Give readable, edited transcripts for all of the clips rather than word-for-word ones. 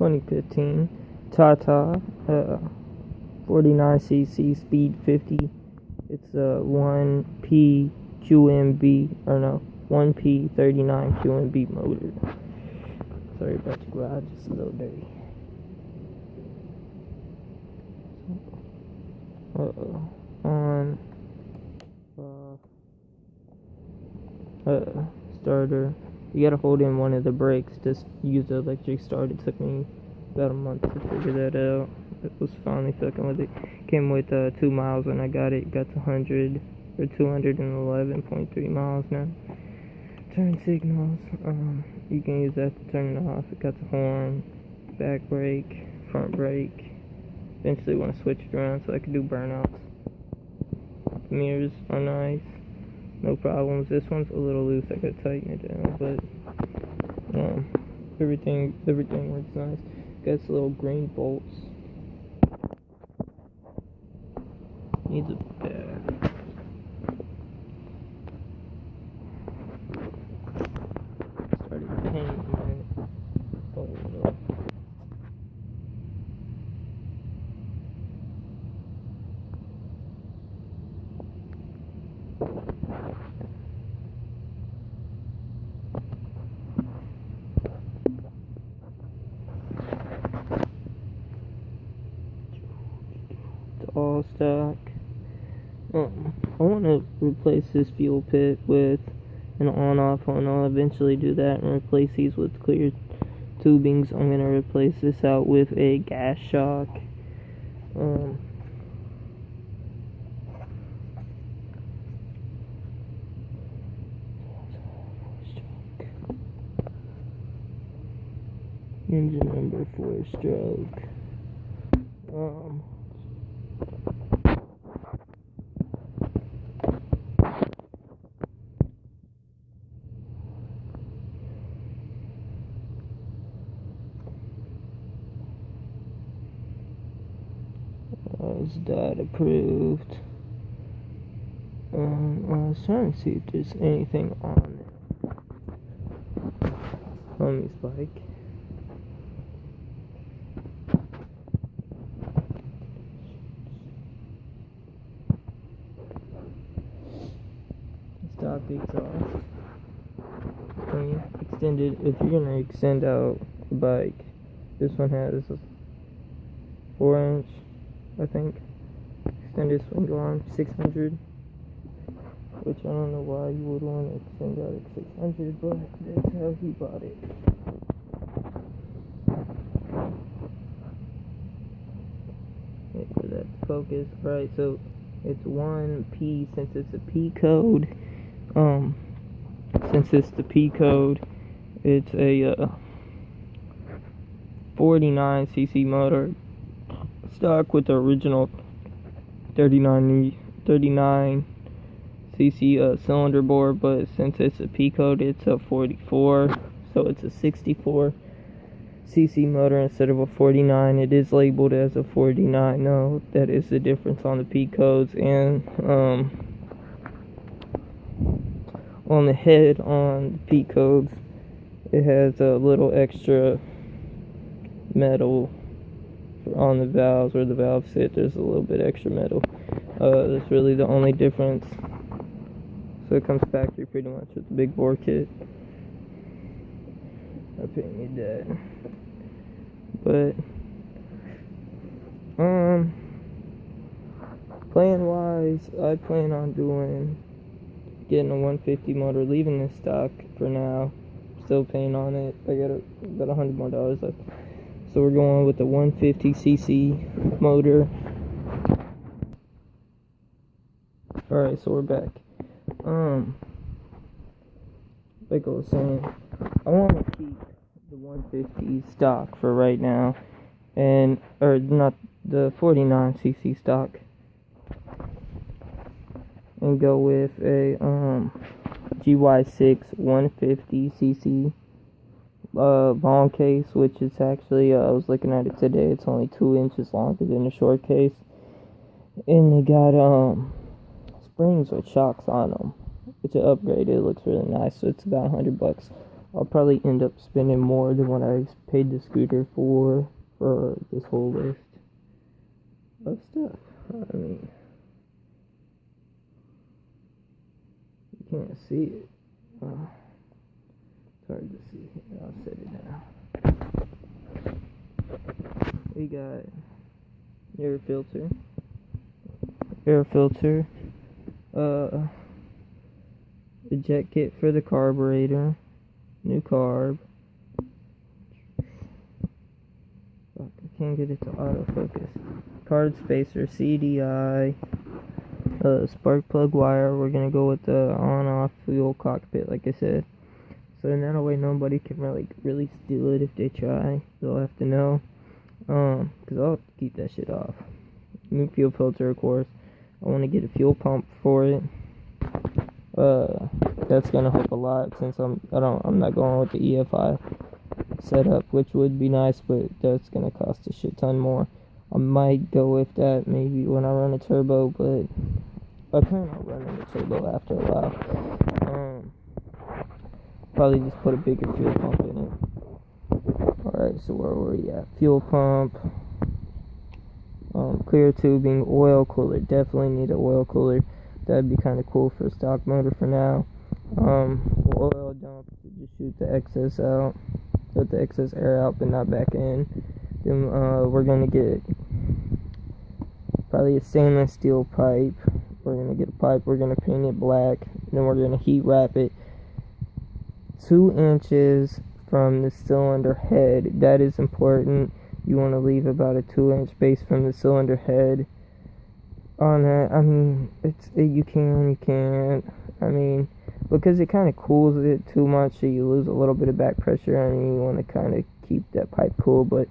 2015 Tata 49cc speed 50. It's a 1P QMB, or no, 1P39 QMB motor. Sorry about the garage, it's a little dirty. On starter, you gotta hold in one of the brakes to use the electric start. It took me about a month to figure that out. It was finally fucking with it. Came with 2 miles when I got it. Got to 100 or 211.3 miles now. Turn signals, you can use that to turn it off. It got the horn, back brake, front brake. Eventually want to switch it around so I can do burnouts. Mirrors are nice, no problems. This one's a little loose, I gotta tighten it down, but everything works nice. Got some little green bolts. Needs a bag. Started painting it. Oh no. It's all stock. I want to replace this fuel pit with an on-off one. I'll eventually do that and replace these with clear tubings. I'm going to replace this out with a gas shock. Engine number 4-stroke. It's DOT approved. I was trying to see if there's anything on it. Homie's bike. Stock exhaust. Extended. If you're gonna extend out the bike, this one has a 4-inch, I think, extended swing arm, 600. Which I don't know why you would want to extend out at 600, but that's how he bought it. Wait for that to focus. Alright, so it's 1P since it's a P code. Since it's the P code, it's a 49cc motor, stock with the original 39cc cylinder bore, but since it's a P code, it's a 44, so it's a 64cc motor instead of a 49. It is labeled as a 49. No, that is the difference on the P codes. And on the head on the P codes, it has a little extra metal on the valves where the valves sit. There's a little bit extra metal. That's really the only difference. So it comes factory pretty much with the big bore kit. I painted that. But plan wise, I plan on getting a 150 motor, leaving this stock for now. Still paying on it. I got about $100 more left. So we're going with the 150cc motor. Alright, so we're back. Like I was saying, I want to keep the 150 stock for right now, or not the 49cc stock, and go with a GY6 150cc long case, which is actually, I was looking at it today, it's only 2 inches longer than the short case, and they got springs with shocks on them, which are upgraded. It looks really nice, so it's about $100 I'll probably end up spending more than what I paid the scooter for this whole list of stuff. I mean, you can't see it. It's hard to see. I'll set it down. We got air filter, the jet kit for the carburetor, new carb. Fuck, I can't get it to autofocus. Card spacer, CDI, spark plug wire. We're gonna go with the on-off fuel cockpit, like I said. So in that way, nobody can really steal it if they try. They'll have to know. Cause I'll keep that shit off. New fuel filter, of course. I want to get a fuel pump for it. That's gonna help a lot since I'm not going with the EFI setup, which would be nice, but that's gonna cost a shit ton more. I might go with that maybe when I run a turbo, but I plan on running the turbo after a while. Probably just put a bigger fuel pump in it. Alright, so where were we at? Fuel pump, clear tubing, oil cooler. Definitely need an oil cooler. That'd be kind of cool for a stock motor for now. Oil dump to just shoot the excess out, let the excess air out, but not back in. Then we're gonna get probably a stainless steel pipe. We're gonna get a pipe. We're gonna paint it black. Then we're gonna heat wrap it 2 inches from the cylinder head. That is important. You want to leave about a 2-inch space from the cylinder head on that. I mean, you can't. I mean, because it kind of cools it too much, so you lose a little bit of back pressure. I mean, you want to kind of keep that pipe cool, but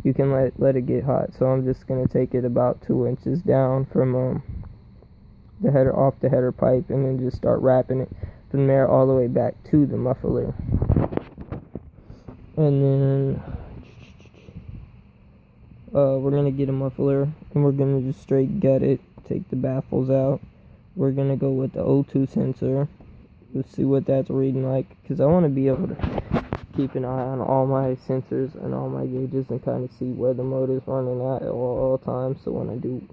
you can let it get hot. So I'm just gonna take it about 2 inches down from the header, off the header pipe, and then just start wrapping it from there all the way back to the muffler. And then we're gonna get a muffler, and we're gonna just straight gut it, take the baffles out. We're gonna go with the O2 sensor. Let's see what that's reading like, because I want to be able to keep an eye on all my sensors and all my gauges and kind of see where the motor's running at all times. So when I do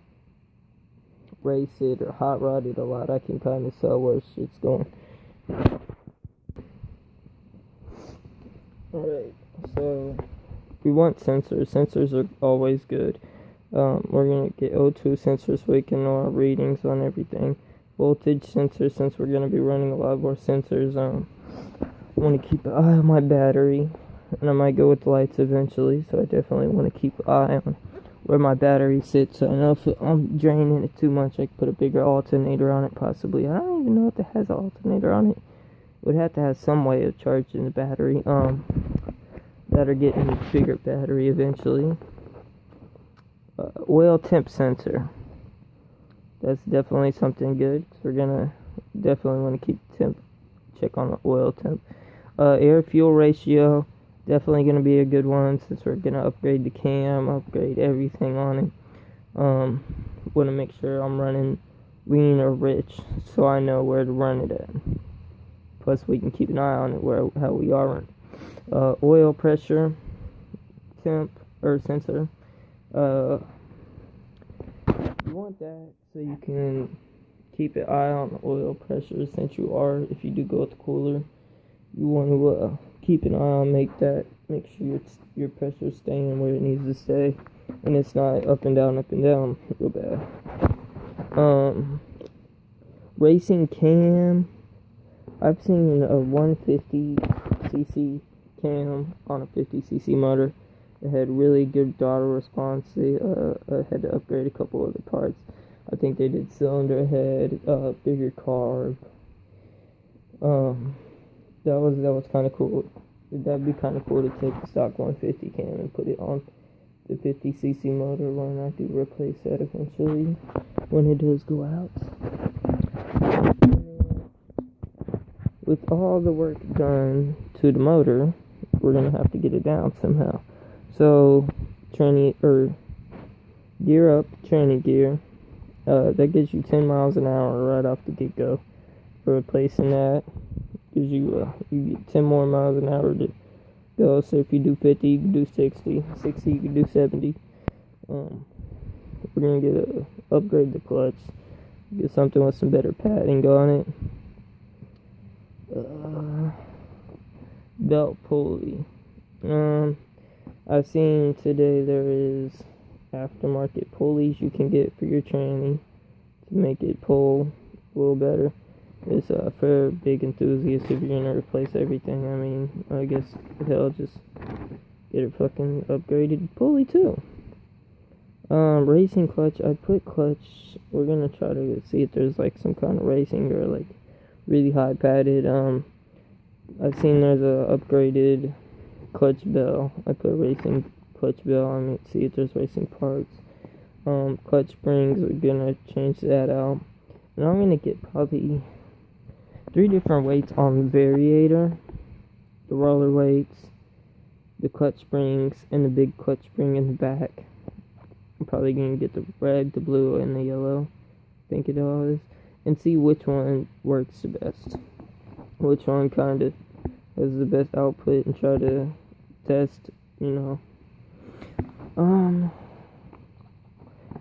race it or hot rod it a lot, I can kind of tell where shit's going. Alright, so we want sensors. Sensors are always good. We're going to get O2 sensors so we can know our readings on everything. Voltage sensors, since we're going to be running a lot more sensors. I want to keep an eye on my battery, and I might go with the lights eventually, so I definitely want to keep an eye on where my battery sits. So I know if I'm draining it too much, I could put a bigger alternator on it possibly. I don't even know if it has an alternator on it. It would have to have some way of charging the battery, that are getting a bigger battery eventually. Oil temp sensor. That's definitely something good. So we're gonna definitely want to keep check on the oil temp. Air fuel ratio, definitely gonna be a good one since we're gonna upgrade the cam, upgrade everything on it. Want to make sure I'm running lean or rich, so I know where to run it at. Plus, we can keep an eye on it how we are running. Oil pressure temp or sensor. You want that so you can keep an eye on the oil pressure. Since if you do go with the cooler, you want to keep an eye on make sure your pressure's staying where it needs to stay, and it's not up and down real bad. Racing cam. I've seen a 150cc cam on a 50cc motor. It had really good throttle response. They had to upgrade a couple other parts. I think they did cylinder head, bigger carb. That was kind of cool. That'd be kind of cool to take the stock 150 cam and put it on the 50cc motor when I do replace that eventually, when it does go out. With all the work done to the motor, we're gonna have to get it down somehow. So, gear up, training gear. That gives you 10 miles an hour right off the get-go. For replacing that, gives you get 10 more miles an hour to go. So if you do 50, you can do 60. 60, you can do 70. We're gonna upgrade the clutch, get something with some better padding on it. Belt pulley. I've seen today there is aftermarket pulleys you can get for your tranny to make it pull a little better. It's for big enthusiasts if you're gonna replace everything. I mean, I guess hell, just get a fucking upgraded pulley too. Racing clutch. I put clutch. We're gonna try to see if there's like some kind of racing or like really high padded. I've seen there's a upgraded clutch bell. I put racing clutch bell. I mean, see if there's racing parts. Clutch springs. We're gonna change that out, and I'm gonna get probably 3 different weights on the variator, the roller weights, the clutch springs, and the big clutch spring in the back. I'm probably gonna get the red, the blue, and the yellow. I think it all is, and see which one works the best. Which one kind of has the best output, and try to test,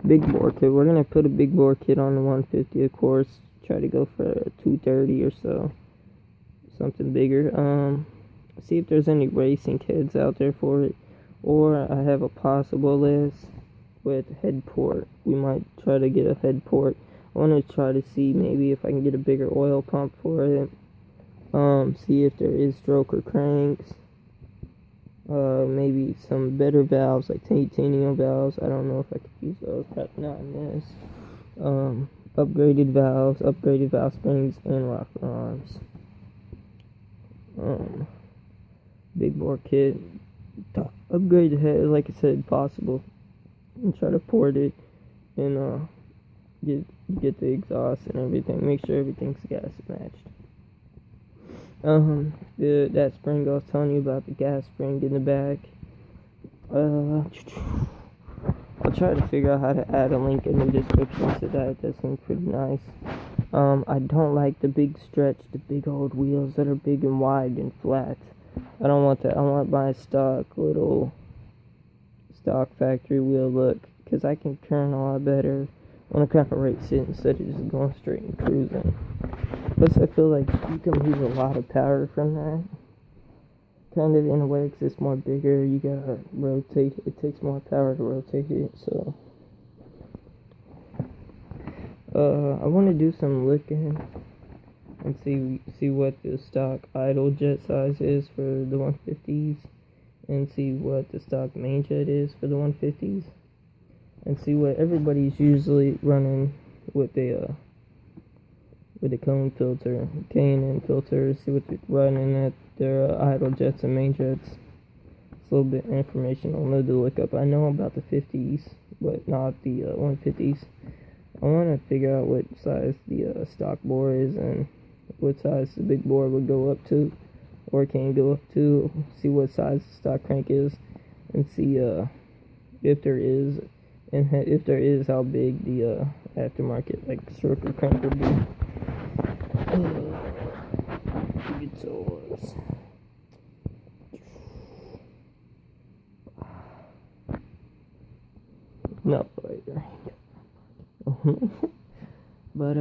big bore kit. We're gonna put a big bore kit on the 150, of course. Try to go for a 230 or so, something bigger. See if there's any racing kits out there for it, or I have a possible list with head port. We might try to get a head port. I want to try to see maybe if I can get a bigger oil pump for it. See if there is stroker cranks. Maybe some better valves, like titanium valves. I don't know if I could use those, probably not in this. Upgraded valve springs, and rocker arms. Big bore kit. Upgrade the head, like I said, possible. And try to port it, and get the exhaust and everything. Make sure everything's gas matched. That spring I was telling you about, the gas spring in the back. I'll try to figure out how to add a link in the description to that. That seems pretty nice. I don't like the big stretch, the big old wheels that are big and wide and flat. I don't want that. I want my stock factory wheel look, because I can turn a lot better when I kind of race it instead of just going straight and cruising. Plus, I feel like you can lose a lot of power from that. Kind of in a way, because it's more bigger. You gotta rotate it. It takes more power to rotate it. So, I want to do some looking and see what the stock idle jet size is for the 150s, and see what the stock main jet is for the 150s, and see what everybody's usually running with the cone filter, K&N filter. See what they're running at their idle jets and main jets. It's a little bit of information I'll need to look up. I know about the 50s, but not the 150s. I want to figure out what size the stock bore is, and what size the big bore would go up to, or can go up to. See what size the stock crank is, and see if there is, and if there is, how big the aftermarket like stroker crank would be. Guitars. No, later. But